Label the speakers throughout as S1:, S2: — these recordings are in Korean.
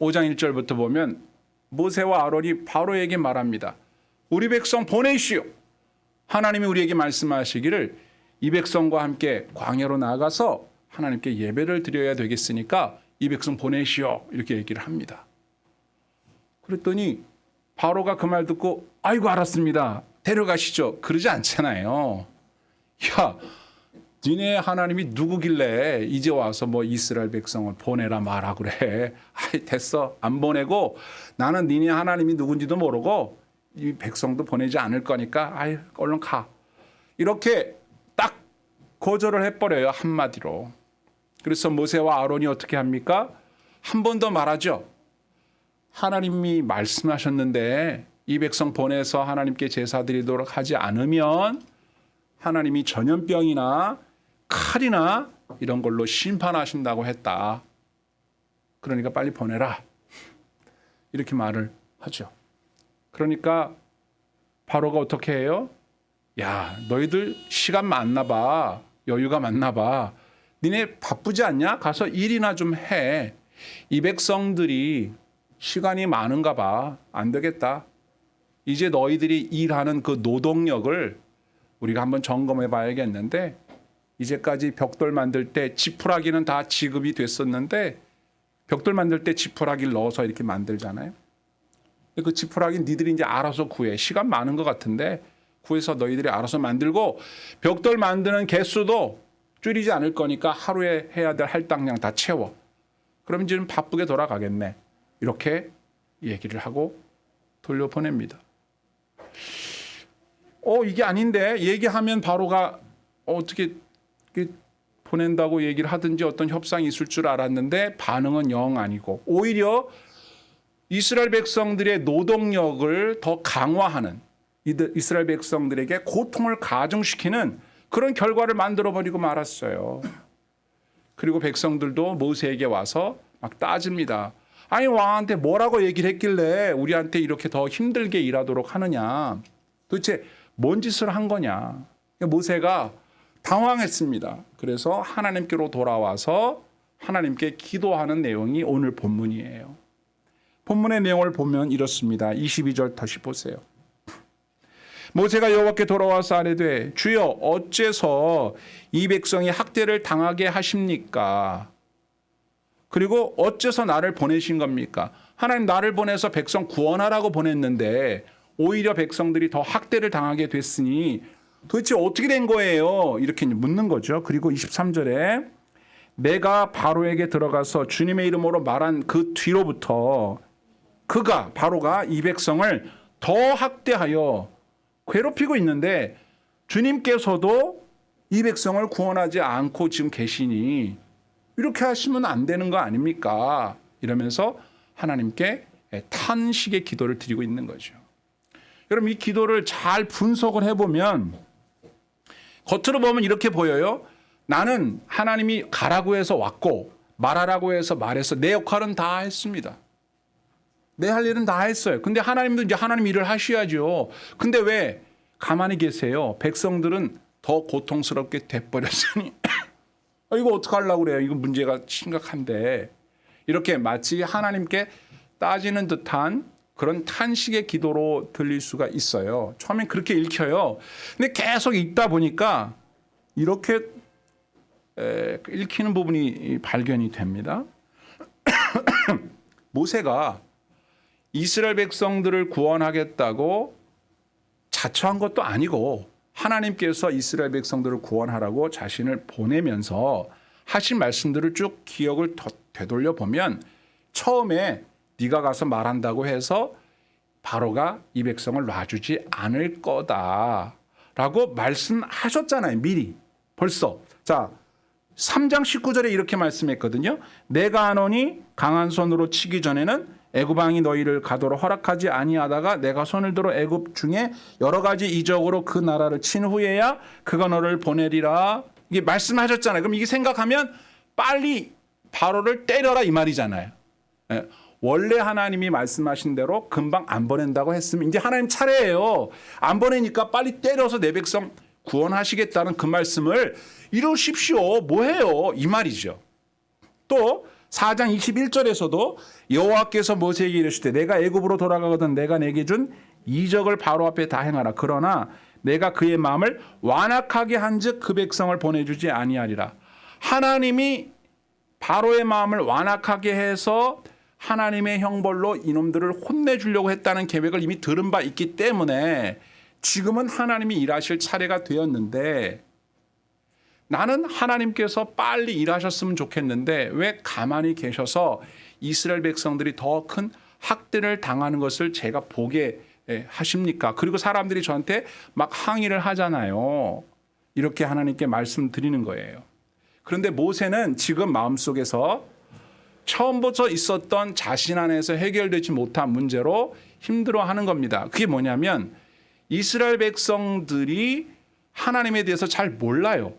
S1: 5장 1절부터 보면 모세와 아론이 바로에게 말합니다. 우리 백성 보내시오. 하나님이 우리에게 말씀하시기를 이 백성과 함께 광야로 나아가서 하나님께 예배를 드려야 되겠으니까 이 백성 보내시오. 이렇게 얘기를 합니다. 그랬더니 바로가 그 말 듣고 아이고 알았습니다. 데려가시죠. 그러지 않잖아요. 야, 니네 하나님이 누구길래 이제 와서 뭐 이스라엘 백성을 보내라 말하 그래. 아이 됐어. 안 보내고 나는 니네 하나님이 누군지도 모르고 이 백성도 보내지 않을 거니까 아이 얼른 가. 이렇게 딱 거절을 해버려요. 한마디로. 그래서 모세와 아론이 어떻게 합니까? 한 번 더 말하죠. 하나님이 말씀하셨는데 이 백성 보내서 하나님께 제사 드리도록 하지 않으면 하나님이 전염병이나 칼이나 이런 걸로 심판하신다고 했다. 그러니까 빨리 보내라. 이렇게 말을 하죠. 그러니까 바로가 어떻게 해요? 야, 너희들 시간 많나 봐. 여유가 많나 봐. 니네 바쁘지 않냐? 가서 일이나 좀 해. 이 백성들이 시간이 많은가 봐. 안 되겠다. 이제 너희들이 일하는 그 노동력을 우리가 한번 점검해 봐야겠는데 이제까지 벽돌 만들 때 지푸라기는 다 지급이 됐었는데 벽돌 만들 때 지푸라기를 넣어서 이렇게 만들잖아요. 그 지푸라기 니들이 이제 알아서 구해. 시간 많은 것 같은데 구해서 너희들이 알아서 만들고 벽돌 만드는 개수도 줄이지 않을 거니까 하루에 해야 될 할당량 다 채워. 그럼 이제 좀 바쁘게 돌아가겠네. 이렇게 얘기를 하고 돌려보냅니다. 이게 아닌데 얘기하면 바로가 어떻게 보낸다고 얘기를 하든지 어떤 협상이 있을 줄 알았는데 반응은 영 아니고 오히려 이스라엘 백성들의 노동력을 더 강화하는 이스라엘 백성들에게 고통을 가중시키는 그런 결과를 만들어버리고 말았어요. 그리고 백성들도 모세에게 와서 막 따집니다. 아니 왕한테 뭐라고 얘기를 했길래 우리한테 이렇게 더 힘들게 일하도록 하느냐. 도대체 뭔 짓을 한 거냐. 모세가 당황했습니다. 그래서 하나님께로 돌아와서 하나님께 기도하는 내용이 오늘 본문이에요. 본문의 내용을 보면 이렇습니다. 22절 다시 보세요. 모세가 여호와께 돌아와서 아뢰되 주여 어째서 이 백성이 학대를 당하게 하십니까? 그리고 어째서 나를 보내신 겁니까? 하나님 나를 보내서 백성 구원하라고 보냈는데 오히려 백성들이 더 학대를 당하게 됐으니 도대체 어떻게 된 거예요? 이렇게 묻는 거죠. 그리고 23절에 내가 바로에게 들어가서 주님의 이름으로 말한 그 뒤로부터 바로가 이 백성을 더 학대하여 괴롭히고 있는데 주님께서도 이 백성을 구원하지 않고 지금 계시니 이렇게 하시면 안 되는 거 아닙니까? 이러면서 하나님께 탄식의 기도를 드리고 있는 거죠. 여러분 이 기도를 잘 분석을 해보면 겉으로 보면 이렇게 보여요. 나는 하나님이 가라고 해서 왔고 말하라고 해서 말해서 내 역할은 다 했습니다. 내 할 일은 다 했어요. 근데 하나님도 이제 하나님 일을 하셔야죠. 근데 왜 가만히 계세요? 백성들은 더 고통스럽게 돼버렸으니 이거 어떡하려고 그래요? 이거 문제가 심각한데 이렇게 마치 하나님께 따지는 듯한 그런 탄식의 기도로 들릴 수가 있어요. 처음엔 그렇게 읽혀요. 근데 계속 읽다 보니까 이렇게 읽히는 부분이 발견이 됩니다. 모세가 이스라엘 백성들을 구원하겠다고 자처한 것도 아니고 하나님께서 이스라엘 백성들을 구원하라고 자신을 보내면서 하신 말씀들을 쭉 기억을 되돌려 보면 처음에 네가 가서 말한다고 해서 바로가 이 백성을 놔주지 않을 거다라고 말씀하셨잖아요. 미리 벌써. 자 3장 19절에 이렇게 말씀했거든요. 내가 하노니 강한 손으로 치기 전에는 애굽 왕이 너희를 가도록 허락하지 아니하다가 내가 손을 들어 애굽 중에 여러 가지 이적으로 그 나라를 친 후에야 그가 너를 보내리라. 이게 말씀하셨잖아요. 그럼 이게 생각하면 빨리 바로를 때려라 이 말이잖아요. 원래 하나님이 말씀하신 대로 금방 안 보낸다고 했으면 이제 하나님 차례예요. 안 보내니까 빨리 때려서 내 백성 구원하시겠다는 그 말씀을 이루십시오. 뭐해요? 이 말이죠. 또 4장 21절에서도 여호와께서 모세에게 이르시되 내가 애굽으로 돌아가거든 내가 내게 준 이적을 바로 앞에 다 행하라. 그러나 내가 그의 마음을 완악하게 한즉 그 백성을 보내주지 아니하리라. 하나님이 바로의 마음을 완악하게 해서 하나님의 형벌로 이놈들을 혼내주려고 했다는 계획을 이미 들은 바 있기 때문에 지금은 하나님이 일하실 차례가 되었는데 나는 하나님께서 빨리 일하셨으면 좋겠는데 왜 가만히 계셔서 이스라엘 백성들이 더 큰 학대를 당하는 것을 제가 보게 하십니까? 그리고 사람들이 저한테 막 항의를 하잖아요. 이렇게 하나님께 말씀드리는 거예요. 그런데 모세는 지금 마음속에서 처음부터 있었던 자신 안에서 해결되지 못한 문제로 힘들어하는 겁니다. 그게 뭐냐면 이스라엘 백성들이 하나님에 대해서 잘 몰라요.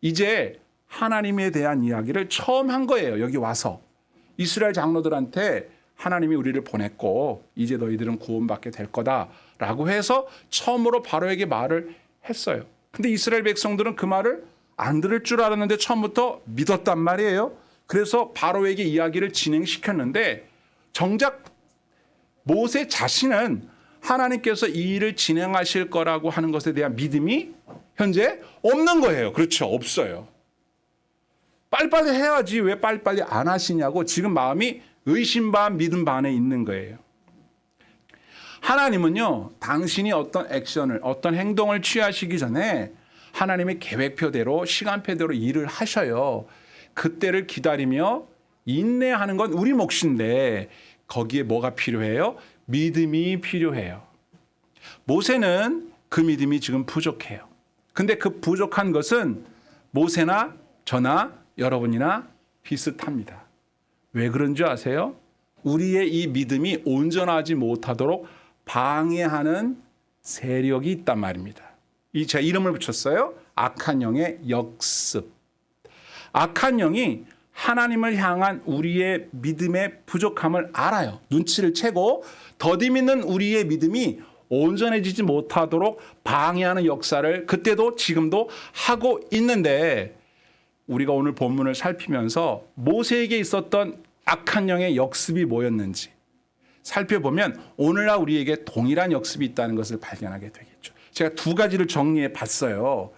S1: 이제 하나님에 대한 이야기를 처음 한 거예요. 여기 와서 이스라엘 장로들한테 하나님이 우리를 보냈고 이제 너희들은 구원받게 될 거다라고 해서 처음으로 바로에게 말을 했어요. 근데 이스라엘 백성들은 그 말을 안 들을 줄 알았는데 처음부터 믿었단 말이에요. 그래서 바로에게 이야기를 진행시켰는데 정작 모세 자신은 하나님께서 이 일을 진행하실 거라고 하는 것에 대한 믿음이 현재 없는 거예요. 그렇죠. 없어요. 빨리빨리 해야지 왜 빨리빨리 안 하시냐고 지금 마음이 의심 반 믿음 반에 있는 거예요. 하나님은요. 당신이 어떤 액션을 어떤 행동을 취하시기 전에 하나님의 계획표대로 시간표대로 일을 하셔요. 그때를 기다리며 인내하는 건 우리 몫인데 거기에 뭐가 필요해요? 믿음이 필요해요. 모세는 그 믿음이 지금 부족해요. 근데 그 부족한 것은 모세나 저나 여러분이나 비슷합니다. 왜 그런 줄 아세요? 우리의 이 믿음이 온전하지 못하도록 방해하는 세력이 있단 말입니다. 이 제 이름을 붙였어요. 악한 영의 역습. 악한 영이 하나님을 향한 우리의 믿음의 부족함을 알아요. 눈치를 채고 더디 믿는 우리의 믿음이 온전해지지 못하도록 방해하는 역사를 그때도 지금도 하고 있는데 우리가 오늘 본문을 살피면서 모세에게 있었던 악한 영의 역습이 뭐였는지 살펴보면 오늘날 우리에게 동일한 역습이 있다는 것을 발견하게 되겠죠. 제가 두 가지를 정리해 봤어요.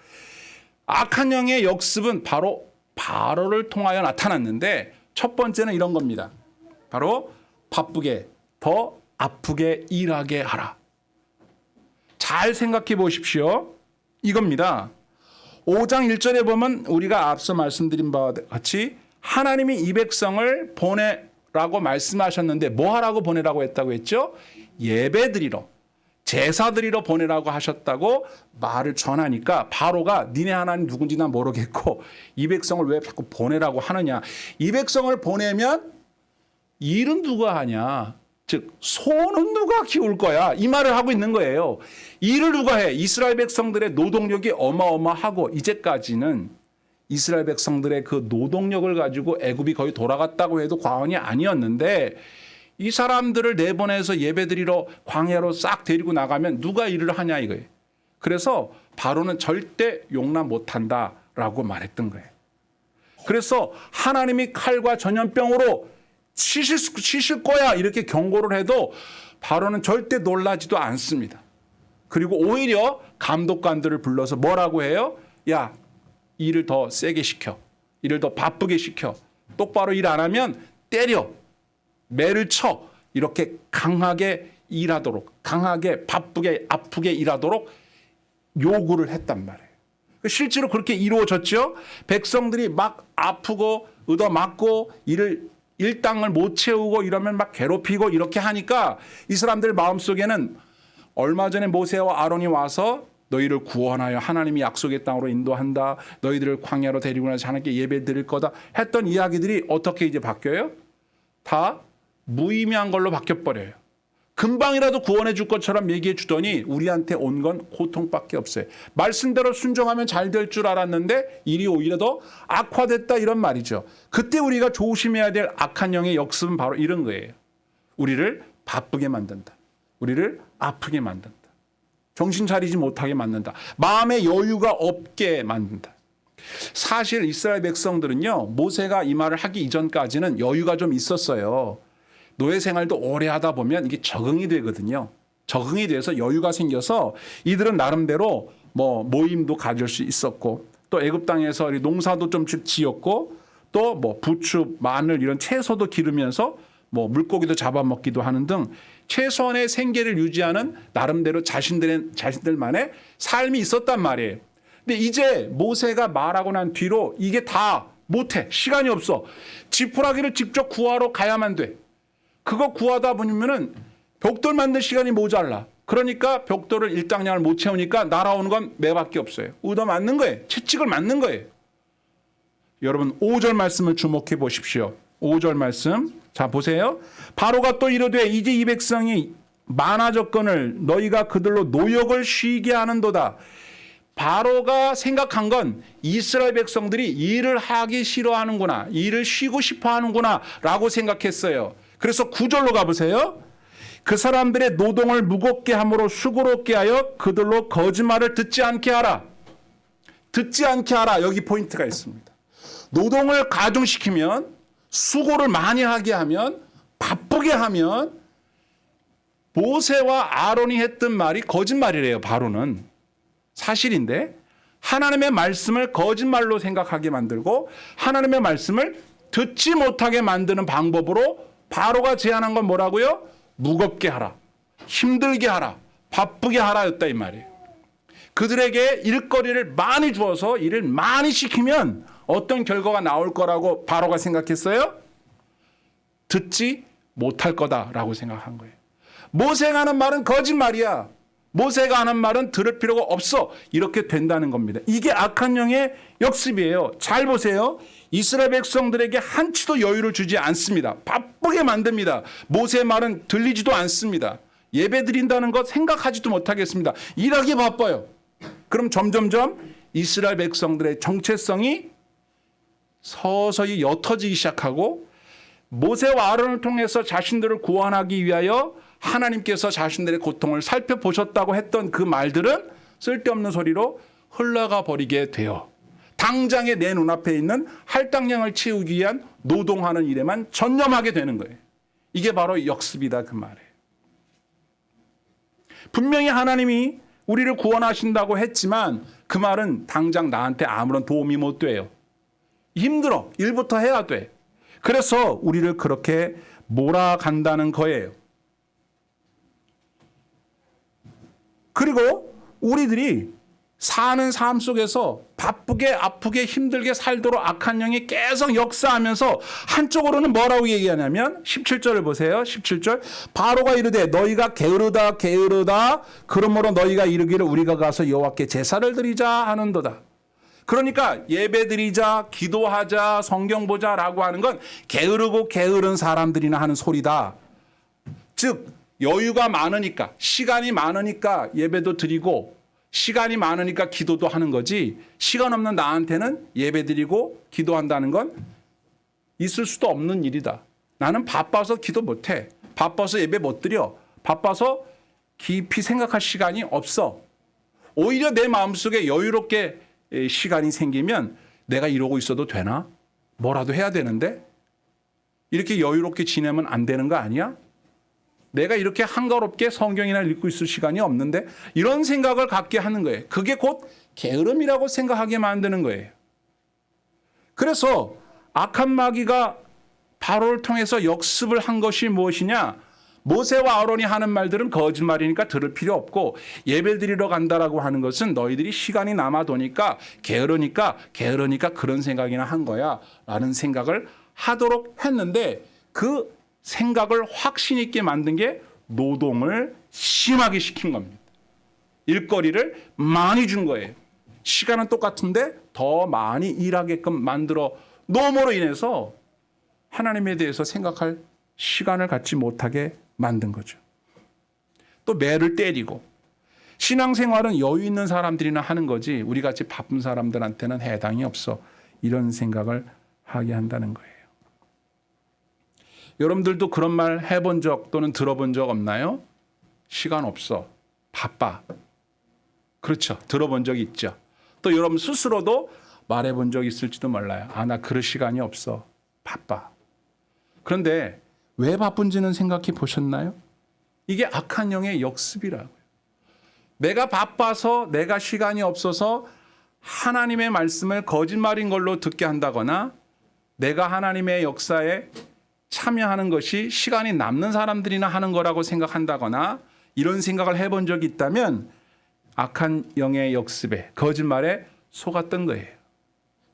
S1: 악한 영의 역습은 바로 바로를 통하여 나타났는데 첫 번째는 이런 겁니다. 바로 바쁘게 더 아프게 일하게 하라. 잘 생각해 보십시오. 이겁니다. 5장 1절에 보면 우리가 앞서 말씀드린 바와 같이 하나님이 이 백성을 보내라고 말씀하셨는데 뭐 하라고 보내라고 했다고 했죠? 예배드리러 제사드리러 보내라고 하셨다고 말을 전하니까 바로가 니네 하나님 누군지 난 모르겠고 이 백성을 왜 자꾸 보내라고 하느냐. 이 백성을 보내면 일은 누가 하냐. 즉 소는 누가 키울 거야. 이 말을 하고 있는 거예요. 일을 누가 해. 이스라엘 백성들의 노동력이 어마어마하고 이제까지는 이스라엘 백성들의 그 노동력을 가지고 애굽이 거의 돌아갔다고 해도 과언이 아니었는데 이 사람들을 내보내서 예배드리러 광야로 싹 데리고 나가면 누가 일을 하냐 이거예요. 그래서 바로는 절대 용납 못한다라고 말했던 거예요. 그래서 하나님이 칼과 전염병으로 치실 거야 이렇게 경고를 해도 바로는 절대 놀라지도 않습니다. 그리고 오히려 감독관들을 불러서 뭐라고 해요? 야, 일을 더 세게 시켜. 일을 더 바쁘게 시켜. 똑바로 일 안 하면 때려. 매를 쳐. 이렇게 강하게 일하도록 강하게 바쁘게 아프게 일하도록 요구를 했단 말이에요. 실제로 그렇게 이루어졌죠. 백성들이 막 아프고 얻어맞고 일당을 못 채우고 이러면 막 괴롭히고 이렇게 하니까 이 사람들 마음속에는 얼마 전에 모세와 아론이 와서 너희를 구원하여 하나님이 약속의 땅으로 인도한다. 너희들을 광야로 데리고 나서 하나님께 예배 드릴 거다. 했던 이야기들이 어떻게 이제 바뀌어요? 다 무의미한 걸로 바뀌어버려요. 금방이라도 구원해 줄 것처럼 얘기해 주더니 우리한테 온 건 고통밖에 없어요. 말씀대로 순종하면 잘 될 줄 알았는데 일이 오히려 더 악화됐다 이런 말이죠. 그때 우리가 조심해야 될 악한 영의 역습은 바로 이런 거예요. 우리를 바쁘게 만든다. 우리를 아프게 만든다. 정신 차리지 못하게 만든다. 마음의 여유가 없게 만든다. 사실 이스라엘 백성들은요, 모세가 이 말을 하기 이전까지는 여유가 좀 있었어요. 노예 생활도 오래 하다 보면 이게 적응이 되거든요. 적응이 돼서 여유가 생겨서 이들은 나름대로 뭐 모임도 가질 수 있었고, 또 애굽 땅에서 농사도 좀 지었고, 또 뭐 부추, 마늘 이런 채소도 기르면서 뭐 물고기도 잡아먹기도 하는 등 최소한의 생계를 유지하는 나름대로 자신들만의 삶이 있었단 말이에요. 근데 이제 모세가 말하고 난 뒤로 이게 다 못해. 시간이 없어. 지푸라기를 직접 구하러 가야만 돼. 그거 구하다 보면은 벽돌 만들 시간이 모자라. 그러니까 벽돌을 일당량을 못 채우니까 날아오는 건 매밖에 없어요. 얻어 맞는 거예요. 채찍을 맞는 거예요. 여러분 5절 말씀을 주목해 보십시오. 5절 말씀. 자 보세요. 바로가 또 이르되 이제 이 백성이 많아졌거늘 너희가 그들로 노역을 쉬게 하는도다. 바로가 생각한 건 이스라엘 백성들이 일을 하기 싫어하는구나. 일을 쉬고 싶어 하는구나 라고 생각했어요. 그래서 9절로 가보세요. 그 사람들의 노동을 무겁게 함으로 수고롭게 하여 그들로 거짓말을 듣지 않게 하라. 듣지 않게 하라. 여기 포인트가 있습니다. 노동을 가중시키면, 수고를 많이 하게 하면, 바쁘게 하면 모세와 아론이 했던 말이 거짓말이래요. 바로는. 사실인데 하나님의 말씀을 거짓말로 생각하게 만들고 하나님의 말씀을 듣지 못하게 만드는 방법으로 바로가 제안한 건 뭐라고요? 무겁게 하라, 힘들게 하라, 바쁘게 하라였다 이 말이에요. 그들에게 일거리를 많이 주어서 일을 많이 시키면 어떤 결과가 나올 거라고 바로가 생각했어요? 듣지 못할 거다라고 생각한 거예요. 모세가 하는 말은 거짓말이야. 모세가 하는 말은 들을 필요가 없어. 이렇게 된다는 겁니다. 이게 악한 영의 역습이에요. 잘 보세요. 이스라엘 백성들에게 한치도 여유를 주지 않습니다. 바쁘게 만듭니다. 모세의 말은 들리지도 않습니다. 예배 드린다는 것 생각하지도 못하겠습니다. 일하기 바빠요. 그럼 점점점 이스라엘 백성들의 정체성이 서서히 옅어지기 시작하고 모세와 아론을 통해서 자신들을 구원하기 위하여 하나님께서 자신들의 고통을 살펴보셨다고 했던 그 말들은 쓸데없는 소리로 흘러가 버리게 돼요. 당장에 내 눈앞에 있는 할당량을 채우기 위한 노동하는 일에만 전념하게 되는 거예요. 이게 바로 역습이다 그 말이에요. 분명히 하나님이 우리를 구원하신다고 했지만 그 말은 당장 나한테 아무런 도움이 못 돼요. 힘들어. 일부터 해야 돼. 그래서 우리를 그렇게 몰아간다는 거예요. 그리고 우리들이 사는 삶 속에서 바쁘게 아프게 힘들게 살도록 악한 영이 계속 역사하면서 한쪽으로는 뭐라고 얘기하냐면 17절을 보세요. 17절 바로가 이르되 너희가 게으르다 게으르다 그러므로 너희가 이르기를 우리가 가서 여호와께 제사를 드리자 하는도다. 그러니까 예배 드리자 기도하자 성경 보자라고 하는 건 게으르고 게으른 사람들이나 하는 소리다. 즉 여유가 많으니까 시간이 많으니까 예배도 드리고 시간이 많으니까 기도도 하는 거지 시간 없는 나한테는 예배 드리고 기도한다는 건 있을 수도 없는 일이다. 나는 바빠서 기도 못해. 바빠서 예배 못 드려. 바빠서 깊이 생각할 시간이 없어. 오히려 내 마음속에 여유롭게 시간이 생기면 내가 이러고 있어도 되나? 뭐라도 해야 되는데? 이렇게 여유롭게 지내면 안 되는 거 아니야? 내가 이렇게 한가롭게 성경이나 읽고 있을 시간이 없는데 이런 생각을 갖게 하는 거예요. 그게 곧 게으름이라고 생각하게 만드는 거예요. 그래서 악한 마귀가 바로를 통해서 역습을 한 것이 무엇이냐? 모세와 아론이 하는 말들은 거짓말이니까 들을 필요 없고 예배 드리러 간다라고 하는 것은 너희들이 시간이 남아도니까 게으르니까 그런 생각이나 한 거야 라는 생각을 하도록 했는데 그 생각을 확신 있게 만든 게 노동을 심하게 시킨 겁니다. 일거리를 많이 준 거예요. 시간은 똑같은데 더 많이 일하게끔 만들어 놓음으로 인해서 하나님에 대해서 생각할 시간을 갖지 못하게 만든 거죠. 또 매를 때리고 신앙생활은 여유 있는 사람들이나 하는 거지 우리같이 바쁜 사람들한테는 해당이 없어. 이런 생각을 하게 한다는 거예요. 여러분들도 그런 말 해본 적 또는 들어본 적 없나요? 시간 없어. 바빠. 그렇죠. 들어본 적이 있죠. 또 여러분 스스로도 말해본 적 있을지도 몰라요. 아, 나 그럴 시간이 없어. 바빠. 그런데 왜 바쁜지는 생각해 보셨나요? 이게 악한 영의 역습이라고요. 내가 바빠서 내가 시간이 없어서 하나님의 말씀을 거짓말인 걸로 듣게 한다거나 내가 하나님의 역사에 참여하는 것이 시간이 남는 사람들이나 하는 거라고 생각한다거나 이런 생각을 해본 적이 있다면 악한 영의 역습에 거짓말에 속았던 거예요.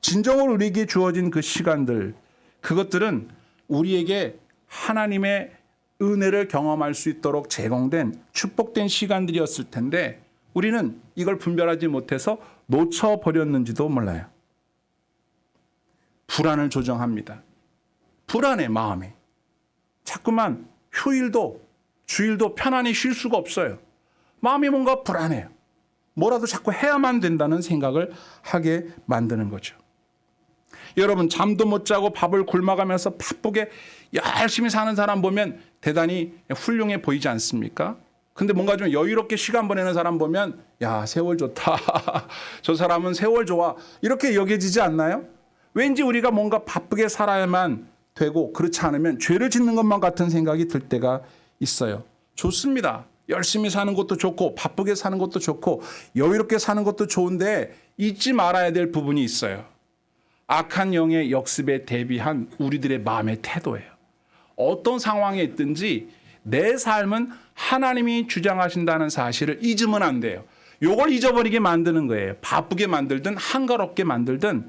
S1: 진정으로 우리에게 주어진 그 시간들, 그것들은 우리에게 하나님의 은혜를 경험할 수 있도록 제공된 축복된 시간들이었을 텐데 우리는 이걸 분별하지 못해서 놓쳐버렸는지도 몰라요. 불안을 조정합니다. 불안해, 마음이. 자꾸만 휴일도 주일도 편안히 쉴 수가 없어요. 마음이 뭔가 불안해요. 뭐라도 자꾸 해야만 된다는 생각을 하게 만드는 거죠. 여러분, 잠도 못 자고 밥을 굶어가면서 바쁘게 열심히 사는 사람 보면 대단히 훌륭해 보이지 않습니까? 근데 뭔가 좀 여유롭게 시간 보내는 사람 보면 야, 세월 좋다. 저 사람은 세월 좋아. 이렇게 여겨지지 않나요? 왠지 우리가 뭔가 바쁘게 살아야만 되고 그렇지 않으면 죄를 짓는 것만 같은 생각이 들 때가 있어요. 좋습니다. 열심히 사는 것도 좋고 바쁘게 사는 것도 좋고 여유롭게 사는 것도 좋은데 잊지 말아야 될 부분이 있어요. 악한 영의 역습에 대비한 우리들의 마음의 태도예요. 어떤 상황에 있든지 내 삶은 하나님이 주장하신다는 사실을 잊으면 안 돼요. 요걸 잊어버리게 만드는 거예요. 바쁘게 만들든 한가롭게 만들든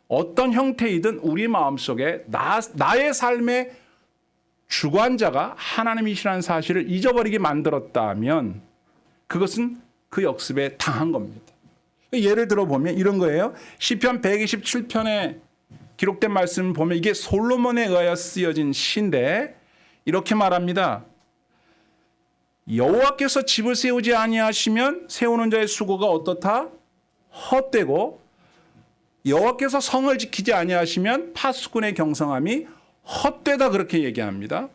S1: 어떤 형태이든 우리 마음속에 나의 삶의 주관자가 하나님이시라는 사실을 잊어버리게 만들었다면 그것은 그 역습에 당한 겁니다. 예를 들어 보면 이런 거예요. 시편 127편에 기록된 말씀을 보면 이게 솔로몬에 의하여 쓰여진 시인데 이렇게 말합니다. 여호와께서 집을 세우지 아니하시면 세우는 자의 수고가 어떻다? 헛되고 여호와께서 성을 지키지 아니하시면 파수꾼의 경성함이 헛되다 그렇게 얘기합니다.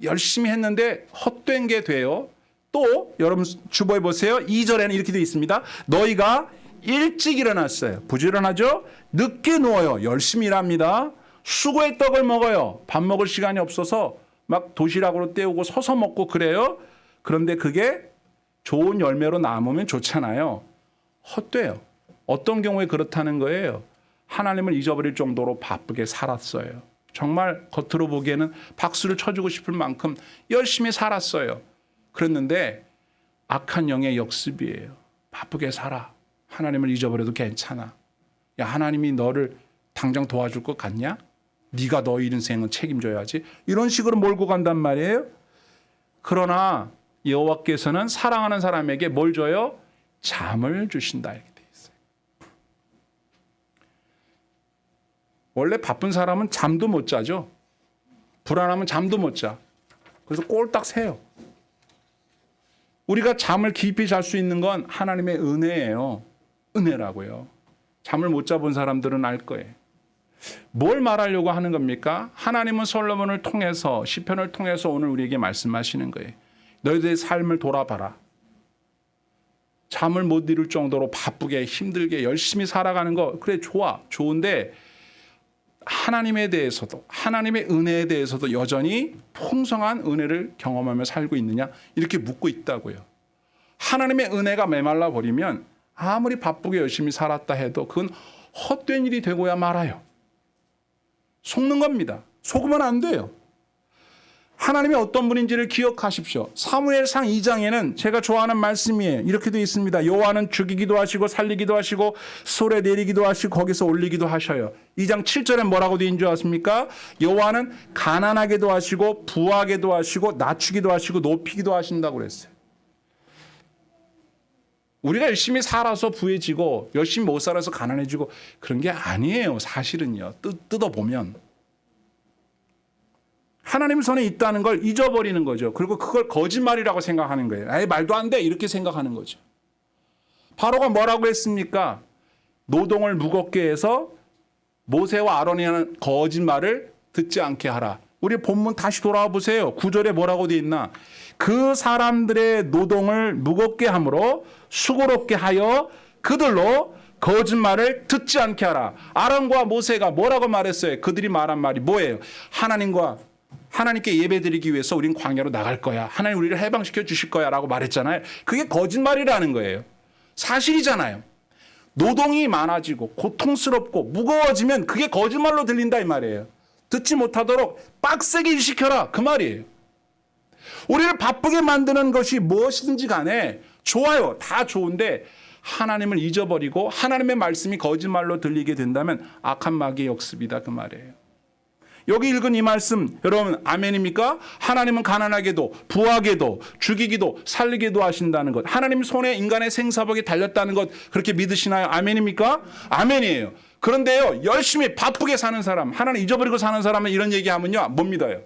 S1: 열심히 했는데 헛된 게 돼요. 또 여러분 주보에 보세요. 2절에는 이렇게 되어 있습니다. 너희가 일찍 일어났어요. 부지런하죠? 늦게 누워요. 열심히 일합니다. 수고의 떡을 먹어요. 밥 먹을 시간이 없어서 막 도시락으로 때우고 서서 먹고 그래요. 그런데 그게 좋은 열매로 남으면 좋잖아요. 헛돼요. 어떤 경우에 그렇다는 거예요. 하나님을 잊어버릴 정도로 바쁘게 살았어요. 정말 겉으로 보기에는 박수를 쳐주고 싶을 만큼 열심히 살았어요. 그랬는데 악한 영의 역습이에요. 바쁘게 살아. 하나님을 잊어버려도 괜찮아. 야, 하나님이 너를 당장 도와줄 것 같냐? 네가 너희 인생은 책임져야지. 이런 식으로 몰고 간단 말이에요. 그러나 여호와께서는 사랑하는 사람에게 뭘 줘요? 잠을 주신다 이렇게 돼 있어요. 원래 바쁜 사람은 잠도 못 자죠. 불안하면 잠도 못 자. 그래서 꼴딱 새요. 우리가 잠을 깊이 잘 수 있는 건 하나님의 은혜예요. 은혜라고요. 잠을 못 자본 사람들은 알 거예요. 뭘 말하려고 하는 겁니까? 하나님은 솔로몬을 통해서 시편을 통해서 오늘 우리에게 말씀하시는 거예요. 너희들의 삶을 돌아봐라. 잠을 못 이룰 정도로 바쁘게 힘들게 열심히 살아가는 거 그래 좋아. 좋은데 하나님에 대해서도 하나님의 은혜에 대해서도 여전히 풍성한 은혜를 경험하며 살고 있느냐 이렇게 묻고 있다고요. 하나님의 은혜가 메말라 버리면 아무리 바쁘게 열심히 살았다 해도 그건 헛된 일이 되고야 말아요. 속는 겁니다. 속으면 안 돼요. 하나님이 어떤 분인지를 기억하십시오. 사무엘상 2장에는 제가 좋아하는 말씀이에요. 이렇게 되어 있습니다. 여호와는 죽이기도 하시고 살리기도 하시고 솔에 내리기도 하시고 거기서 올리기도 하셔요. 2장 7절에 뭐라고 되어 있는 줄 아십니까? 여호와는 가난하게도 하시고 부하게도 하시고 낮추기도 하시고 높이기도 하신다고 그랬어요. 우리가 열심히 살아서 부해지고 열심히 못 살아서 가난해지고 그런 게 아니에요. 사실은요. 뜯어보면. 하나님 손에 있다는 걸 잊어버리는 거죠. 그리고 그걸 거짓말이라고 생각하는 거예요. 아예 말도 안 돼. 이렇게 생각하는 거죠. 바로가 뭐라고 했습니까? 노동을 무겁게 해서 모세와 아론이 하는 거짓말을 듣지 않게 하라. 우리 본문 다시 돌아와 보세요. 9절에 뭐라고 되어 있나? 그 사람들의 노동을 무겁게 함으로 수고롭게 하여 그들로 거짓말을 듣지 않게 하라. 아론과 모세가 뭐라고 말했어요? 그들이 말한 말이 뭐예요? 하나님께 예배드리기 위해서 우린 광야로 나갈 거야. 하나님 우리를 해방시켜 주실 거야 라고 말했잖아요. 그게 거짓말이라는 거예요. 사실이잖아요. 노동이 많아지고 고통스럽고 무거워지면 그게 거짓말로 들린다 이 말이에요. 듣지 못하도록 빡세게 일시켜라 그 말이에요. 우리를 바쁘게 만드는 것이 무엇이든지 간에 좋아요. 다 좋은데 하나님을 잊어버리고 하나님의 말씀이 거짓말로 들리게 된다면 악한 마귀의 역습이다 그 말이에요. 여기 읽은 이 말씀 여러분 아멘입니까? 하나님은 가난하게도 부하게도 죽이기도 살리기도 하신다는 것. 하나님 손에 인간의 생사복이 달렸다는 것 그렇게 믿으시나요? 아멘입니까? 아멘이에요. 그런데요 열심히 바쁘게 사는 사람 하나님 잊어버리고 사는 사람은 이런 얘기하면요 못 믿어요.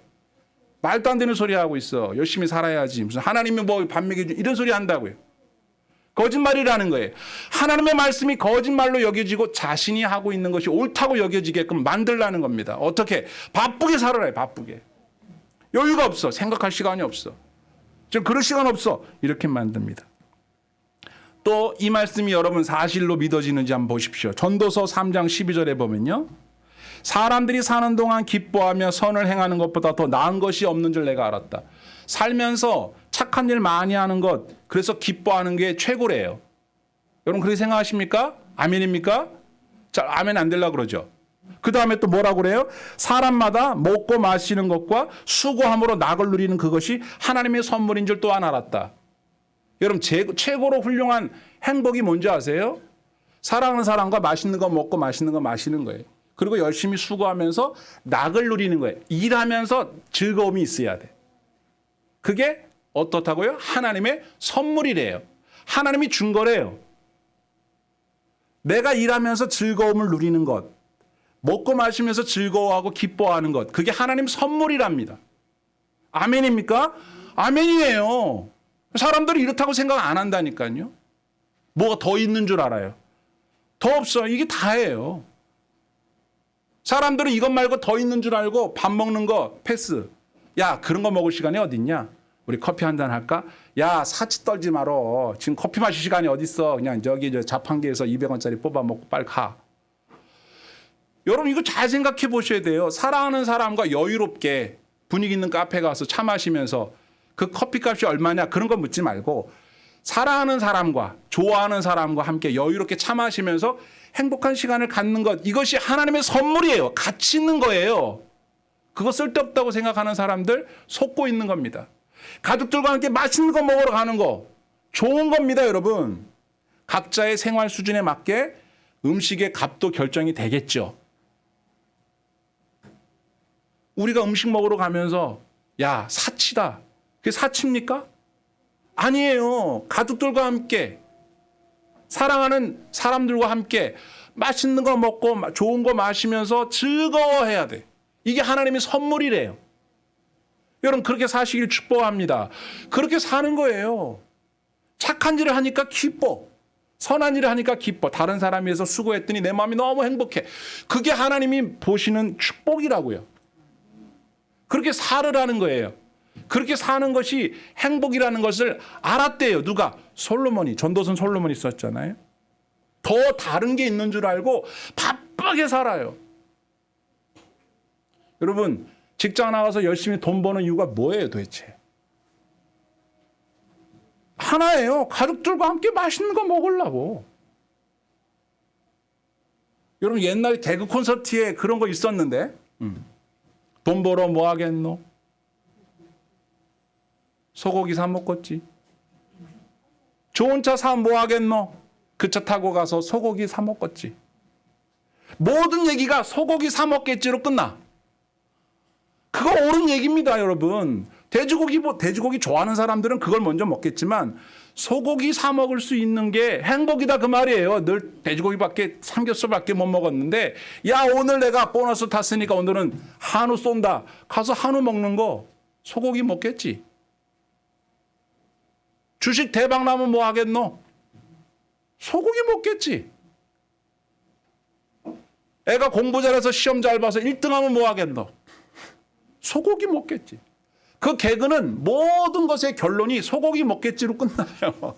S1: 말도 안 되는 소리 하고 있어. 열심히 살아야지. 무슨 하나님이 뭐 밥 먹여주 이런 소리 한다고요. 거짓말이라는 거예요. 하나님의 말씀이 거짓말로 여겨지고 자신이 하고 있는 것이 옳다고 여겨지게끔 만들라는 겁니다. 어떻게? 바쁘게 살아라. 바쁘게. 여유가 없어. 생각할 시간이 없어. 지금 그럴 시간 없어. 이렇게 만듭니다. 또 이 말씀이 여러분 사실로 믿어지는지 한번 보십시오. 전도서 3장 12절에 보면요. 사람들이 사는 동안 기뻐하며 선을 행하는 것보다 더 나은 것이 없는 줄 내가 알았다. 살면서 착한 일 많이 하는 것 그래서 기뻐하는 게 최고래요. 여러분 그렇게 생각하십니까? 아멘입니까? 자, 아멘 안 되려고 그러죠. 그 다음에 또 뭐라고 그래요? 사람마다 먹고 마시는 것과 수고함으로 낙을 누리는 그것이 하나님의 선물인 줄 또한 알았다. 여러분 최고로 훌륭한 행복이 뭔지 아세요? 사랑하는 사람과 맛있는 거 먹고 맛있는 거 마시는 거예요. 그리고 열심히 수고하면서 낙을 누리는 거예요. 일하면서 즐거움이 있어야 돼. 그게 어떻다고요? 하나님의 선물이래요. 하나님이 준 거래요. 내가 일하면서 즐거움을 누리는 것, 먹고 마시면서 즐거워하고 기뻐하는 것, 그게 하나님 선물이랍니다. 아멘입니까? 아멘이에요. 사람들이 이렇다고 생각 안 한다니까요. 뭐가 더 있는 줄 알아요. 더 없어. 이게 다예요. 사람들은 이것 말고 더 있는 줄 알고 밥 먹는 거 패스. 야 그런 거 먹을 시간이 어딨냐? 우리 커피 한잔 할까? 야 사치 떨지 말어. 지금 커피 마실 시간이 어딨어. 그냥 저기 자판기에서 200원짜리 뽑아 먹고 빨리 가. 여러분 이거 잘 생각해 보셔야 돼요. 사랑하는 사람과 여유롭게 분위기 있는 카페 가서 차 마시면서 그 커피값이 얼마냐 그런 거 묻지 말고 사랑하는 사람과 좋아하는 사람과 함께 여유롭게 차 마시면서 행복한 시간을 갖는 것 이것이 하나님의 선물이에요. 가치 있는 거예요. 그거 쓸데없다고 생각하는 사람들 속고 있는 겁니다. 가족들과 함께 맛있는 거 먹으러 가는 거 좋은 겁니다 여러분. 각자의 생활 수준에 맞게 음식의 값도 결정이 되겠죠. 우리가 음식 먹으러 가면서 야 사치다. 그게 사치입니까? 아니에요. 가족들과 함께 사랑하는 사람들과 함께 맛있는 거 먹고 좋은 거 마시면서 즐거워해야 돼. 이게 하나님의 선물이래요. 여러분 그렇게 사시길 축복합니다. 그렇게 사는 거예요. 착한 일을 하니까 기뻐. 선한 일을 하니까 기뻐. 다른 사람 위해서 수고했더니 내 마음이 너무 행복해. 그게 하나님이 보시는 축복이라고요. 그렇게 살으라는 거예요. 그렇게 사는 것이 행복이라는 것을 알았대요. 누가? 솔로몬이. 전도선 솔로몬이 썼잖아요. 더 다른 게 있는 줄 알고 바쁘게 살아요. 여러분 직장 나가서 열심히 돈 버는 이유가 뭐예요 도대체? 하나예요. 가족들과 함께 맛있는 거 먹으려고. 여러분 옛날 개그 콘서트에 그런 거 있었는데 돈 벌어 뭐 하겠노? 소고기 사 먹겠지. 좋은 차 사 뭐 하겠노? 그 차 타고 가서 소고기 사 먹겠지. 모든 얘기가 소고기 사 먹겠지로 끝나. 그거 옳은 얘기입니다 여러분. 돼지고기 좋아하는 사람들은 그걸 먼저 먹겠지만 소고기 사 먹을 수 있는 게 행복이다 그 말이에요. 늘 돼지고기밖에 삼겹살밖에 못 먹었는데 야 오늘 내가 보너스 탔으니까 오늘은 한우 쏜다. 가서 한우 먹는 거 소고기 먹겠지. 주식 대박 나면 뭐 하겠노? 소고기 먹겠지. 애가 공부 잘해서 시험 잘 봐서 1등 하면 뭐 하겠노? 소고기 먹겠지. 그 개그는 모든 것의 결론이 소고기 먹겠지로 끝나요.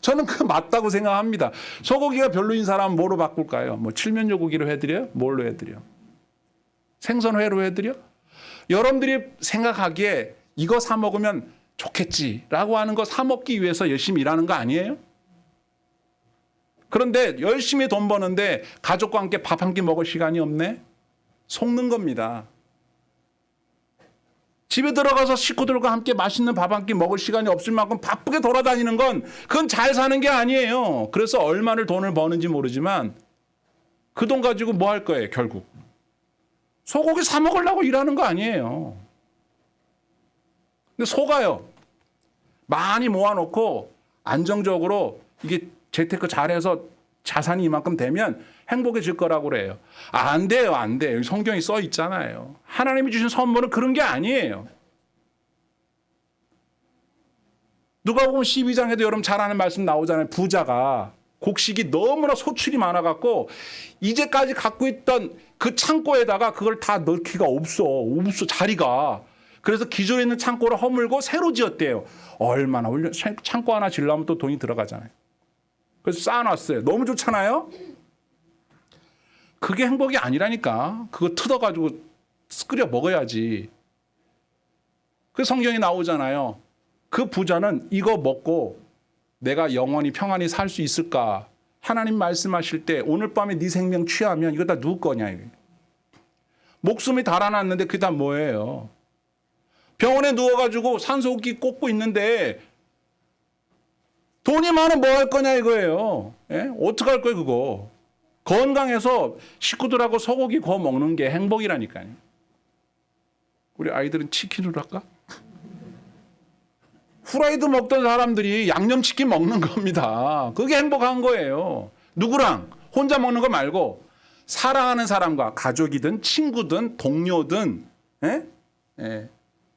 S1: 저는 그 맞다고 생각합니다. 소고기가 별로인 사람은 뭐로 바꿀까요? 뭐 칠면조 고기로 해드려요? 뭘로 해드려? 생선회로 해드려? 여러분들이 생각하기에 이거 사 먹으면 좋겠지라고 하는 거 사 먹기 위해서 열심히 일하는 거 아니에요? 그런데 열심히 돈 버는데 가족과 함께 밥 한 끼 먹을 시간이 없네? 속는 겁니다. 집에 들어가서 식구들과 함께 맛있는 밥 한 끼 먹을 시간이 없을 만큼 바쁘게 돌아다니는 건 그건 잘 사는 게 아니에요. 그래서 얼마를 돈을 버는지 모르지만 그 돈 가지고 뭐 할 거예요, 결국. 소고기 사 먹으려고 일하는 거 아니에요. 근데 속아요. 많이 모아놓고 안정적으로 이게 재테크 잘해서 자산이 이만큼 되면 행복해질 거라고 그래요. 안 돼요, 안 돼요. 성경이 써 있잖아요. 하나님이 주신 선물은 그런 게 아니에요. 누가 보면 12장에도 여러분 잘 아는 말씀 나오잖아요. 부자가 곡식이 너무나 소출이 많아갖고 이제까지 갖고 있던 그 창고에다가 그걸 다 넣기가 없어 자리가. 그래서 기존에 있는 창고를 허물고 새로 지었대요. 얼마나 창고 하나 지으려면 또 돈이 들어가잖아요. 그래서 쌓아놨어요. 너무 좋잖아요. 그게 행복이 아니라니까. 그거 뜯어가지고 끓여 먹어야지. 그 성경에 나오잖아요. 그 부자는 이거 먹고 내가 영원히 평안히 살 수 있을까? 하나님 말씀하실 때 오늘 밤에 네 생명 취하면 이거 다 누구 거냐? 이게. 목숨이 달아났는데 그게 다 뭐예요? 병원에 누워가지고 산소호흡기 꽂고 있는데 돈이 많으면 뭐 할 거냐 이거예요. 예? 어떻게 할 거예요 그거? 건강해서 식구들하고 소고기 구워 먹는 게 행복이라니까요. 우리 아이들은 치킨으로 할까? 후라이드 먹던 사람들이 양념치킨 먹는 겁니다. 그게 행복한 거예요. 누구랑? 혼자 먹는 거 말고 사랑하는 사람과 가족이든 친구든 동료든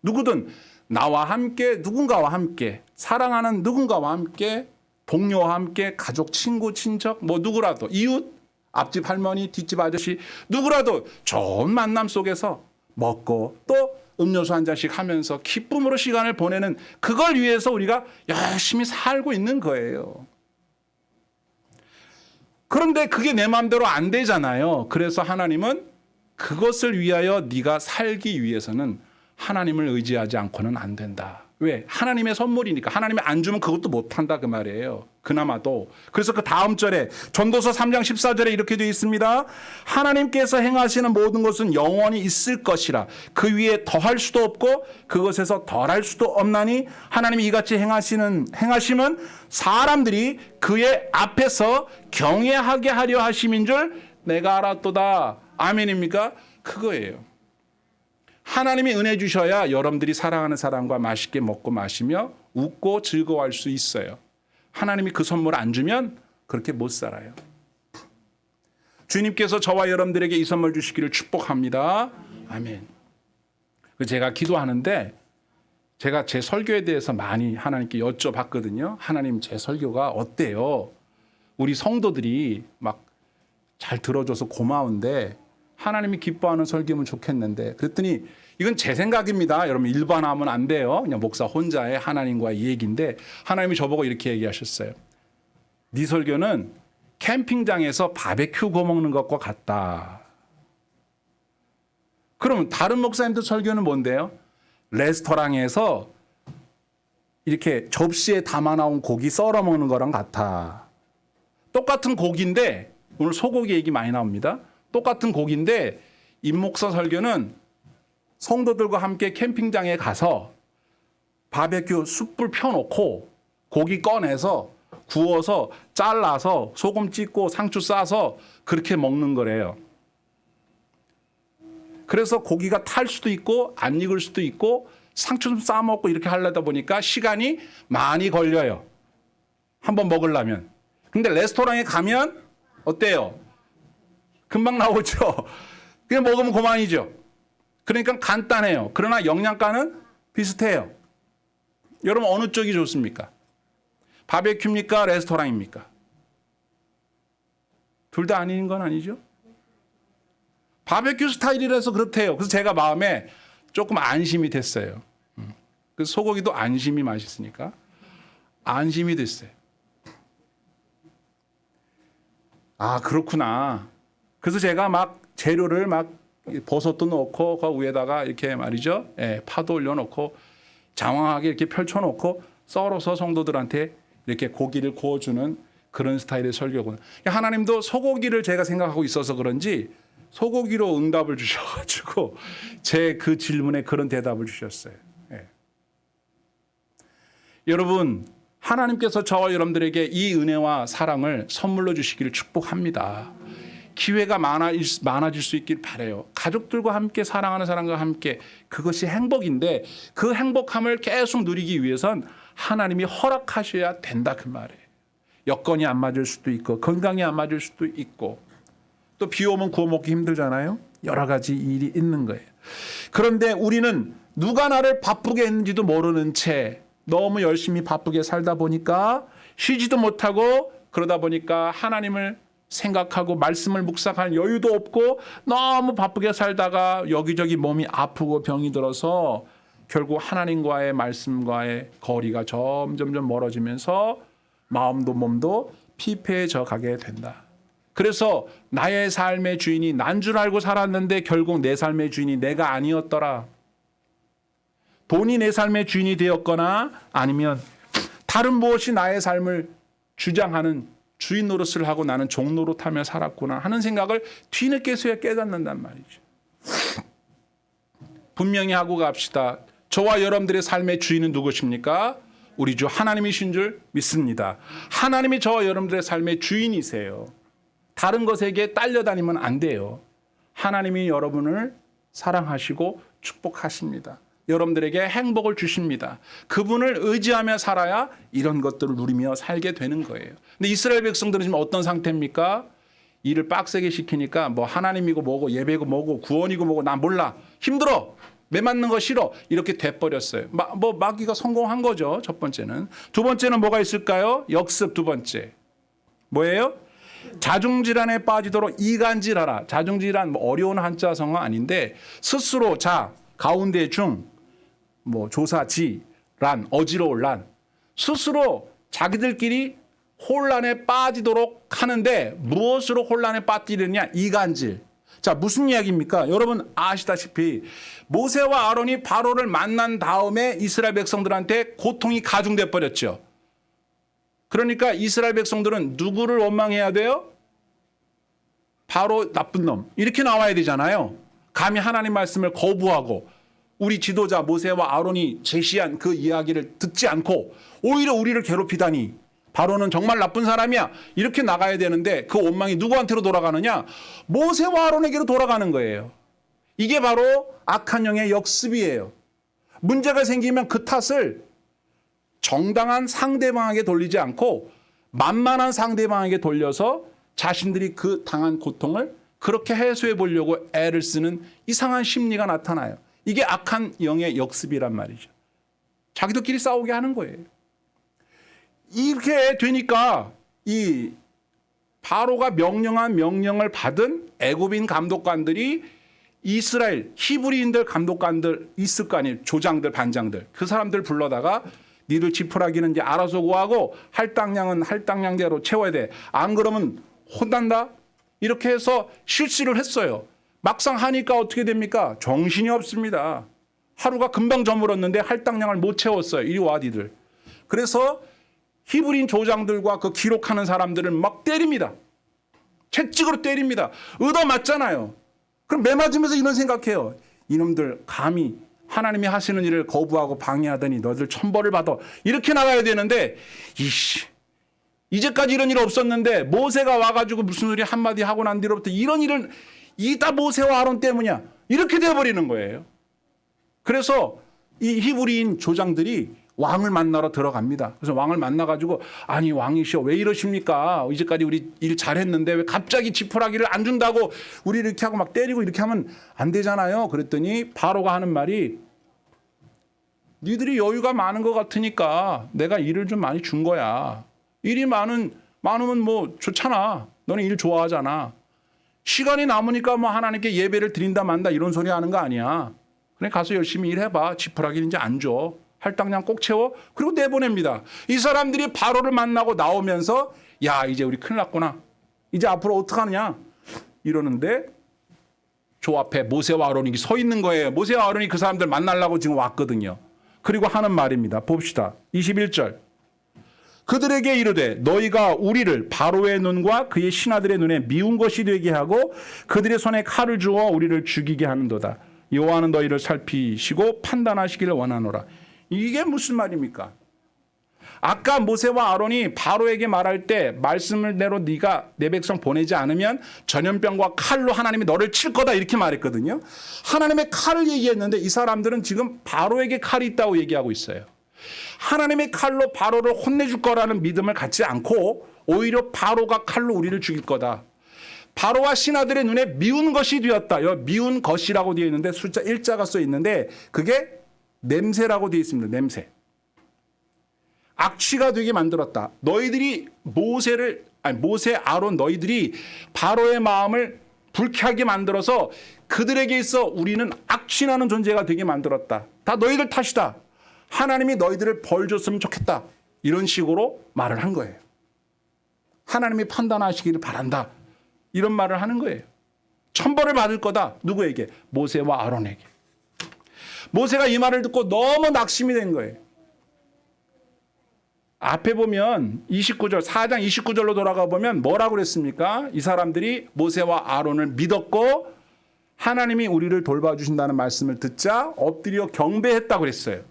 S1: 누구든 나와 함께 누군가와 함께 사랑하는 누군가와 함께 동료와 함께 가족 친구 친척 뭐 누구라도 이웃 앞집 할머니 뒷집 아저씨 누구라도 좋은 만남 속에서 먹고 또 음료수 한 잔씩 하면서 기쁨으로 시간을 보내는 그걸 위해서 우리가 열심히 살고 있는 거예요. 그런데 그게 내 마음대로 안 되잖아요. 그래서 하나님은 그것을 위하여 네가 살기 위해서는 하나님을 의지하지 않고는 안 된다. 왜? 하나님의 선물이니까. 하나님이 안 주면 그것도 못한다 그 말이에요. 그나마도. 그래서 그 다음 절에 전도서 3장 14절에 이렇게 되어 있습니다. 하나님께서 행하시는 모든 것은 영원히 있을 것이라. 그 위에 더할 수도 없고 그것에서 덜할 수도 없나니 하나님이 이같이 행하심은 사람들이 그의 앞에서 경외하게 하려 하심인 줄 내가 알았도다. 아멘입니까? 그거예요. 하나님이 은혜 주셔야 여러분들이 사랑하는 사람과 맛있게 먹고 마시며 웃고 즐거워할 수 있어요. 하나님이 그 선물 안 주면 그렇게 못 살아요. 주님께서 저와 여러분들에게 이 선물 주시기를 축복합니다. 아멘. 제가 기도하는데 제가 제 설교에 대해서 많이 하나님께 여쭤봤거든요. 하나님 제 설교가 어때요? 우리 성도들이 막 잘 들어줘서 고마운데 하나님이 기뻐하는 설교면 좋겠는데 그랬더니 이건 제 생각입니다. 여러분 일반화하면 안 돼요. 그냥 목사 혼자의 하나님과의 얘기인데 하나님이 저보고 이렇게 얘기하셨어요. 네 설교는 캠핑장에서 바베큐 구워 먹는 것과 같다. 그럼 다른 목사님들 설교는 뭔데요? 레스토랑에서 이렇게 접시에 담아 나온 고기 썰어 먹는 거랑 같아. 똑같은 고기인데 오늘 소고기 얘기 많이 나옵니다. 똑같은 고기인데 임목사 설교는 성도들과 함께 캠핑장에 가서 바베큐 숯불 펴놓고 고기 꺼내서 구워서 잘라서 소금 찍고 상추 싸서 그렇게 먹는 거래요. 그래서 고기가 탈 수도 있고 안 익을 수도 있고 상추 좀 싸먹고 이렇게 하려다 보니까 시간이 많이 걸려요. 한번 먹으려면. 근데 레스토랑에 가면 어때요? 금방 나오죠. 그냥 먹으면 그만이죠. 그러니까 간단해요. 그러나 영양가는 비슷해요. 여러분 어느 쪽이 좋습니까? 바베큐입니까? 레스토랑입니까? 둘 다 아닌 건 아니죠. 바베큐 스타일이라서 그렇대요. 그래서 제가 마음에 조금 안심이 됐어요. 그래서 소고기도 안심이 맛있으니까 안심이 됐어요. 아, 그렇구나. 그래서 제가 막 재료를 막 버섯도 넣고 그 위에다가 이렇게 말이죠. 예, 파도 올려놓고 장황하게 이렇게 펼쳐놓고 썰어서 성도들한테 이렇게 고기를 구워주는 그런 스타일의 설교구나. 하나님도 소고기를 제가 생각하고 있어서 그런지 소고기로 응답을 주셔가지고 제 그 질문에 그런 대답을 주셨어요. 예. 여러분, 하나님께서 저와 여러분들에게 이 은혜와 사랑을 선물로 주시기를 축복합니다. 기회가 많아질 수 있길 바라요. 가족들과 함께 사랑하는 사람과 함께 그것이 행복인데 그 행복함을 계속 누리기 위해선 하나님이 허락하셔야 된다 그 말이에요. 여건이 안 맞을 수도 있고 건강이 안 맞을 수도 있고 또 비 오면 구워 먹기 힘들잖아요. 여러 가지 일이 있는 거예요. 그런데 우리는 누가 나를 바쁘게 했는지도 모르는 채 너무 열심히 바쁘게 살다 보니까 쉬지도 못하고 그러다 보니까 하나님을 생각하고 말씀을 묵상할 여유도 없고 너무 바쁘게 살다가 여기저기 몸이 아프고 병이 들어서 결국 하나님과의 말씀과의 거리가 점점 멀어지면서 마음도 몸도 피폐해져 가게 된다. 그래서 나의 삶의 주인이 난 줄 알고 살았는데 결국 내 삶의 주인이 내가 아니었더라. 돈이 내 삶의 주인이 되었거나 아니면 다른 무엇이 나의 삶을 주장하는 주인 노릇을 하고 나는 종 노릇하며 살았구나 하는 생각을 뒤늦게서야 깨닫는단 말이죠. 분명히 하고 갑시다. 저와 여러분들의 삶의 주인은 누구십니까? 우리 주 하나님이신 줄 믿습니다. 하나님이 저와 여러분들의 삶의 주인이세요. 다른 것에게 딸려다니면 안 돼요. 하나님이 여러분을 사랑하시고 축복하십니다. 여러분들에게 행복을 주십니다. 그분을 의지하며 살아야 이런 것들을 누리며 살게 되는 거예요. 근데 이스라엘 백성들은 지금 어떤 상태입니까? 일을 빡세게 시키니까 뭐 하나님이고 뭐고 예배고 뭐고 구원이고 뭐고 나 몰라. 힘들어. 매 맞는 거 싫어. 이렇게 돼버렸어요. 뭐 마귀가 성공한 거죠. 첫 번째는. 두 번째는 뭐가 있을까요? 역습 두 번째. 뭐예요? 자중질환에 빠지도록 이간질하라. 자중질환 뭐 어려운 한자성어 아닌데 스스로 자 가운데 중 뭐 조사지 란 어지러울 란 스스로 자기들끼리 혼란에 빠지도록 하는데 무엇으로 혼란에 빠뜨리느냐? 이간질. 자, 무슨 이야기입니까? 여러분 아시다시피 모세와 아론이 바로를 만난 다음에 이스라엘 백성들한테 고통이 가중돼 버렸죠. 그러니까 이스라엘 백성들은 누구를 원망해야 돼요? 바로 나쁜 놈. 이렇게 나와야 되잖아요. 감히 하나님 말씀을 거부하고 우리 지도자 모세와 아론이 제시한 그 이야기를 듣지 않고 오히려 우리를 괴롭히다니 바로는 정말 나쁜 사람이야. 이렇게 나가야 되는데 그 원망이 누구한테로 돌아가느냐? 모세와 아론에게로 돌아가는 거예요. 이게 바로 악한 영의 역습이에요. 문제가 생기면 그 탓을 정당한 상대방에게 돌리지 않고 만만한 상대방에게 돌려서 자신들이 그 당한 고통을 그렇게 해소해 보려고 애를 쓰는 이상한 심리가 나타나요. 이게 악한 영의 역습이란 말이죠. 자기들끼리 싸우게 하는 거예요. 이렇게 되니까 이 바로가 명령한 명령을 받은 애굽인 감독관들이 이스라엘 히브리인들 감독관들 있을 거 아니에요. 조장들 반장들 그 사람들 불러다가 니들 지푸라기는 이제 알아서 구하고 할당량은 할당량대로 채워야 돼. 안 그러면 혼난다. 이렇게 해서 실시를 했어요. 막상 하니까 어떻게 됩니까? 정신이 없습니다. 하루가 금방 저물었는데 할당량을 못 채웠어요. 이리 와 니들. 그래서 히브리인 조장들과 그 기록하는 사람들을 막 때립니다. 채찍으로 때립니다. 얻어맞잖아요. 그럼 매 맞으면서 이런 생각해요. 이놈들 감히 하나님이 하시는 일을 거부하고 방해하더니 너희들 천벌을 받아. 이렇게 나가야 되는데 이제까지 이런 일 없었는데 모세가 와가지고 무슨 소리 한마디 하고 난 뒤로부터 이런 일은 이다 모세와 아론 때문이야. 이렇게 돼버리는 거예요. 그래서 이 히브리인 조장들이 왕을 만나러 들어갑니다. 그래서 왕을 만나가지고 아니 왕이시여 왜 이러십니까? 이제까지 우리 일 잘했는데 왜 갑자기 지푸라기를 안 준다고 우리 이렇게 하고 막 때리고 이렇게 하면 안 되잖아요. 그랬더니 바로가 하는 말이 니들이 여유가 많은 것 같으니까 내가 일을 좀 많이 준 거야. 일이 많으면 뭐 좋잖아. 너는 일 좋아하잖아. 시간이 남으니까 뭐 하나님께 예배를 드린다 만다 이런 소리 하는 거 아니야. 그래 가서 열심히 일해봐. 지푸라기는 이제 안 줘. 할당량 꼭 채워. 그리고 내보냅니다. 이 사람들이 바로를 만나고 나오면서 야 이제 우리 큰일 났구나. 이제 앞으로 어떡하느냐 이러는데 저 앞에 모세와 아론이 서 있는 거예요. 모세와 아론이 그 사람들 만나려고 지금 왔거든요. 그리고 하는 말입니다. 봅시다. 21절. 그들에게 이르되 너희가 우리를 바로의 눈과 그의 신하들의 눈에 미운 것이 되게 하고 그들의 손에 칼을 주어 우리를 죽이게 하는도다. 여호와는 너희를 살피시고 판단하시기를 원하노라. 이게 무슨 말입니까? 아까 모세와 아론이 바로에게 말할 때 말씀을 대로 네가 내 백성 보내지 않으면 전염병과 칼로 하나님이 너를 칠 거다 이렇게 말했거든요. 하나님의 칼을 얘기했는데 이 사람들은 지금 바로에게 칼이 있다고 얘기하고 있어요. 하나님의 칼로 바로를 혼내줄 거라는 믿음을 갖지 않고 오히려 바로가 칼로 우리를 죽일 거다. 바로와 신하들의 눈에 미운 것이 되었다. 여기 미운 것이라고 되어 있는데 숫자 1자가 써 있는데 그게 냄새라고 되어 있습니다. 냄새. 악취가 되게 만들었다. 너희들이 모세 아론 너희들이 바로의 마음을 불쾌하게 만들어서 그들에게 있어 우리는 악취나는 존재가 되게 만들었다. 다 너희들 탓이다. 하나님이 너희들을 벌 줬으면 좋겠다. 이런 식으로 말을 한 거예요. 하나님이 판단하시기를 바란다. 이런 말을 하는 거예요. 천벌을 받을 거다. 누구에게? 모세와 아론에게. 모세가 이 말을 듣고 너무 낙심이 된 거예요. 앞에 보면 29절, 4장 29절로 돌아가 보면 뭐라고 그랬습니까? 이 사람들이 모세와 아론을 믿었고 하나님이 우리를 돌봐주신다는 말씀을 듣자 엎드려 경배했다고 그랬어요.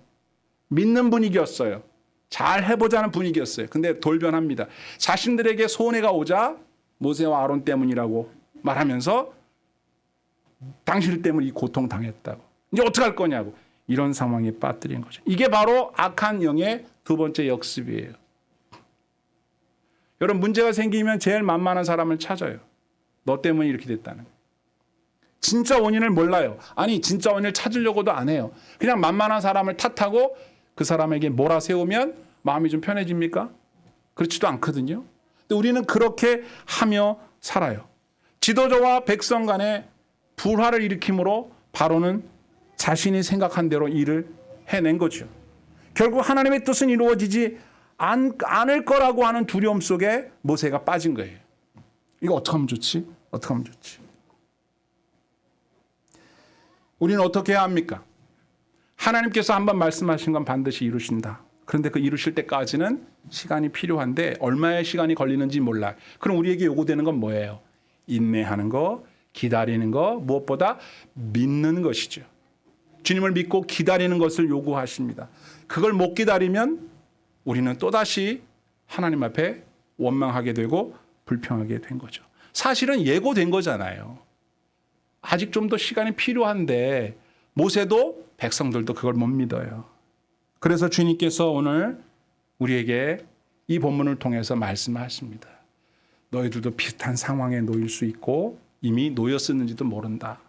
S1: 믿는 분위기였어요. 잘 해보자는 분위기였어요. 근데 돌변합니다. 자신들에게 손해가 오자 모세와 아론 때문이라고 말하면서 당신 때문에 이 고통 당했다고. 이제 어떻게 할 거냐고. 이런 상황에 빠뜨린 거죠. 이게 바로 악한 영의 두 번째 역습이에요. 여러분 문제가 생기면 제일 만만한 사람을 찾아요. 너 때문에 이렇게 됐다는 거예요. 진짜 원인을 몰라요. 아니 진짜 원인을 찾으려고도 안 해요. 그냥 만만한 사람을 탓하고 그 사람에게 몰아세우면 마음이 좀 편해집니까? 그렇지도 않거든요. 근데 우리는 그렇게 하며 살아요. 지도자와 백성 간에 불화를 일으킴으로 바로는 자신이 생각한 대로 일을 해낸 거죠. 결국 하나님의 뜻은 이루어지지 않을 거라고 하는 두려움 속에 모세가 빠진 거예요. 이거 어떻게 하면 좋지? 어떻게 하면 좋지? 우리는 어떻게 해야 합니까? 하나님께서 한번 말씀하신 건 반드시 이루신다. 그런데 그 이루실 때까지는 시간이 필요한데 얼마의 시간이 걸리는지 몰라요. 그럼 우리에게 요구되는 건 뭐예요? 인내하는 거, 기다리는 거, 무엇보다 믿는 것이죠. 주님을 믿고 기다리는 것을 요구하십니다. 그걸 못 기다리면 우리는 또다시 하나님 앞에 원망하게 되고 불평하게 된 거죠. 사실은 예고된 거잖아요. 아직 좀 더 시간이 필요한데 모세도 백성들도 그걸 못 믿어요. 그래서 주님께서 오늘 우리에게 이 본문을 통해서 말씀하십니다. 너희들도 비슷한 상황에 놓일 수 있고 이미 놓였었는지도 모른다.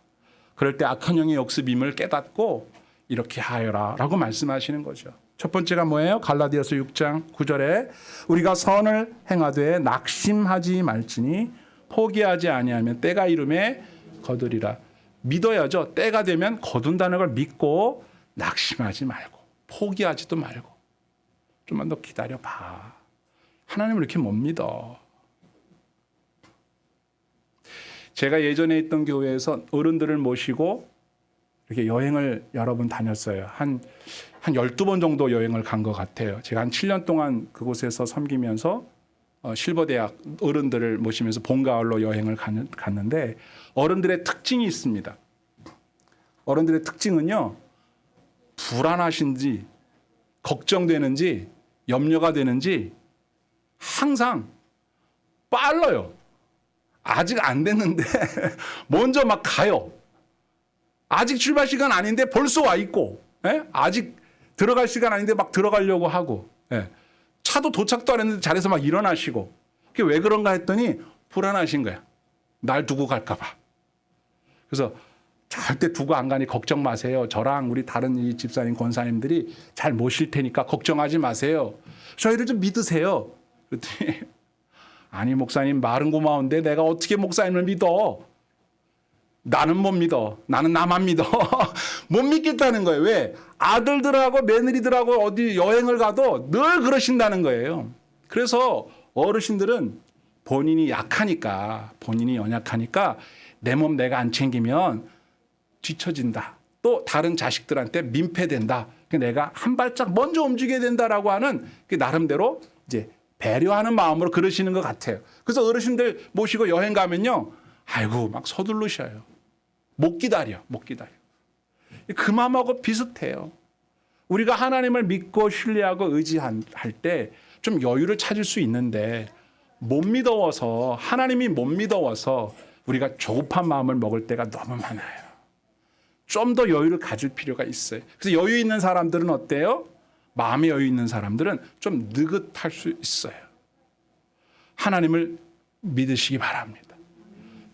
S1: 그럴 때 악한 영의 역습임을 깨닫고 이렇게 하여라 라고 말씀하시는 거죠. 첫 번째가 뭐예요? 갈라디아서 6장 9절에 우리가 선을 행하되 낙심하지 말지니 포기하지 아니하면 때가 이름에 거두리라. 믿어야죠. 때가 되면 거둔다는 걸 믿고 낙심하지 말고 포기하지도 말고 좀만 더 기다려봐. 하나님을 이렇게 못 믿어. 제가 예전에 있던 교회에서 어른들을 모시고 이렇게 여행을 여러 번 다녔어요. 한 12번 정도 여행을 간 것 같아요. 제가 한 7년 동안 그곳에서 섬기면서 실버대학 어른들을 모시면서 봄, 가을로 여행을 갔는데 어른들의 특징이 있습니다. 어른들의 특징은요. 불안하신지 걱정되는지 염려가 되는지 항상 빨라요. 아직 안 됐는데 먼저 막 가요. 아직 출발 시간 아닌데 벌써 와 있고, 아직 들어갈 시간 아닌데 막 들어가려고 하고, 차도 도착도 안 했는데 자리에서 막 일어나시고. 그게 왜 그런가 했더니 불안하신 거야. 날 두고 갈까 봐. 그래서 절대 두고 안 가니 걱정 마세요. 저랑 우리 다른 이 집사님, 권사님들이 잘 모실 테니까 걱정하지 마세요. 저희를 좀 믿으세요. 그랬더니 아니 목사님 말은 고마운데 내가 어떻게 목사님을 믿어? 나는 못 믿어. 나는 나만 믿어. 못 믿겠다는 거예요. 왜? 아들들하고 며느리들하고 어디 여행을 가도 늘 그러신다는 거예요. 그래서 어르신들은 본인이 약하니까, 본인이 연약하니까 내 몸 내가 안 챙기면 뒤처진다. 또 다른 자식들한테 민폐된다. 내가 한 발짝 먼저 움직여야 된다라고 하는 나름대로 이제 배려하는 마음으로 그러시는 것 같아요. 그래서 어르신들 모시고 여행 가면요, 아이고 막 서둘르셔요. 못 기다려. 그 마음하고 비슷해요. 우리가 하나님을 믿고 신뢰하고 의지할 때 좀 여유를 찾을 수 있는데 못 믿어워서, 하나님이 못 믿어워서 우리가 조급한 마음을 먹을 때가 너무 많아요. 좀 더 여유를 가질 필요가 있어요. 그래서 여유 있는 사람들은 어때요? 마음에 여유 있는 사람들은 좀 느긋할 수 있어요. 하나님을 믿으시기 바랍니다.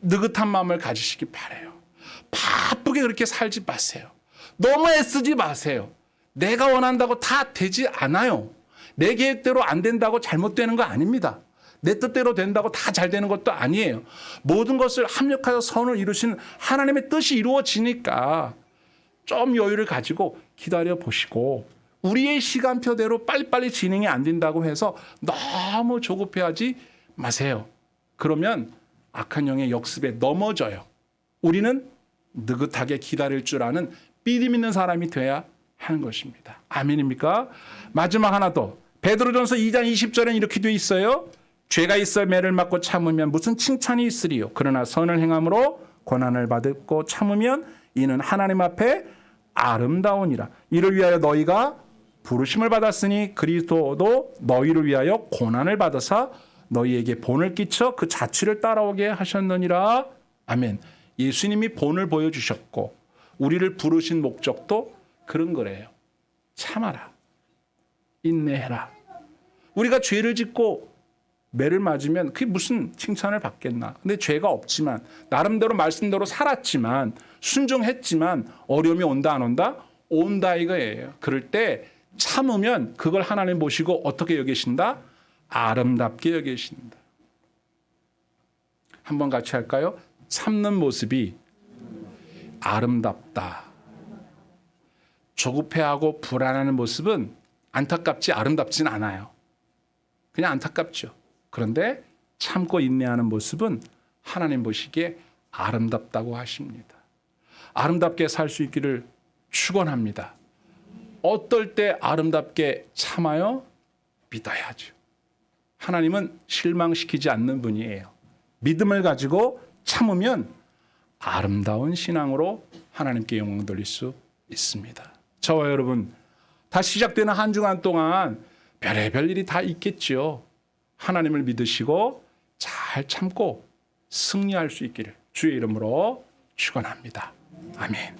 S1: 느긋한 마음을 가지시기 바라요. 바쁘게 그렇게 살지 마세요. 너무 애쓰지 마세요. 내가 원한다고 다 되지 않아요. 내 계획대로 안 된다고 잘못되는 거 아닙니다. 내 뜻대로 된다고 다 잘 되는 것도 아니에요. 모든 것을 합력하여 선을 이루신 하나님의 뜻이 이루어지니까 좀 여유를 가지고 기다려 보시고, 우리의 시간표대로 빨리빨리 진행이 안 된다고 해서 너무 조급해하지 마세요. 그러면 악한 영의 역습에 넘어져요. 우리는 느긋하게 기다릴 줄 아는 믿음 있는 사람이 돼야 하는 것입니다. 아멘입니까? 마지막 하나 더. 베드로전서 2장 20절에는 이렇게 되어 있어요. 죄가 있어 매를 맞고 참으면 무슨 칭찬이 있으리요. 그러나 선을 행함으로 고난을 받고 참으면 이는 하나님 앞에 아름다우니라. 이를 위하여 너희가 부르심을 받았으니 그리스도도 너희를 위하여 고난을 받으사 너희에게 본을 끼쳐 그 자취를 따라오게 하셨느니라. 아멘. 예수님이 본을 보여주셨고 우리를 부르신 목적도 그런 거래요. 참아라. 인내해라. 우리가 죄를 짓고 매를 맞으면 그게 무슨 칭찬을 받겠나. 근데 죄가 없지만 나름대로 말씀대로 살았지만 순종했지만 어려움이 온다 안 온다? 온다 이거예요. 그럴 때 참으면 그걸 하나님 보시고 어떻게 여기신다? 아름답게 여기신다. 한번 같이 할까요? 참는 모습이 아름답다. 조급해하고 불안하는 모습은 안타깝지 아름답진 않아요. 그냥 안타깝죠. 그런데 참고 인내하는 모습은 하나님 보시기에 아름답다고 하십니다. 아름답게 살 수 있기를 축원합니다. 어떨 때 아름답게 참아요? 믿어야죠. 하나님은 실망시키지 않는 분이에요. 믿음을 가지고 참으면 아름다운 신앙으로 하나님께 영광 돌릴 수 있습니다. 저와 여러분, 다시 시작되는 한 주간 동안 별의별 일이 다 있겠죠. 하나님을 믿으시고 잘 참고 승리할 수 있기를 주의 이름으로 축원합니다. 아멘.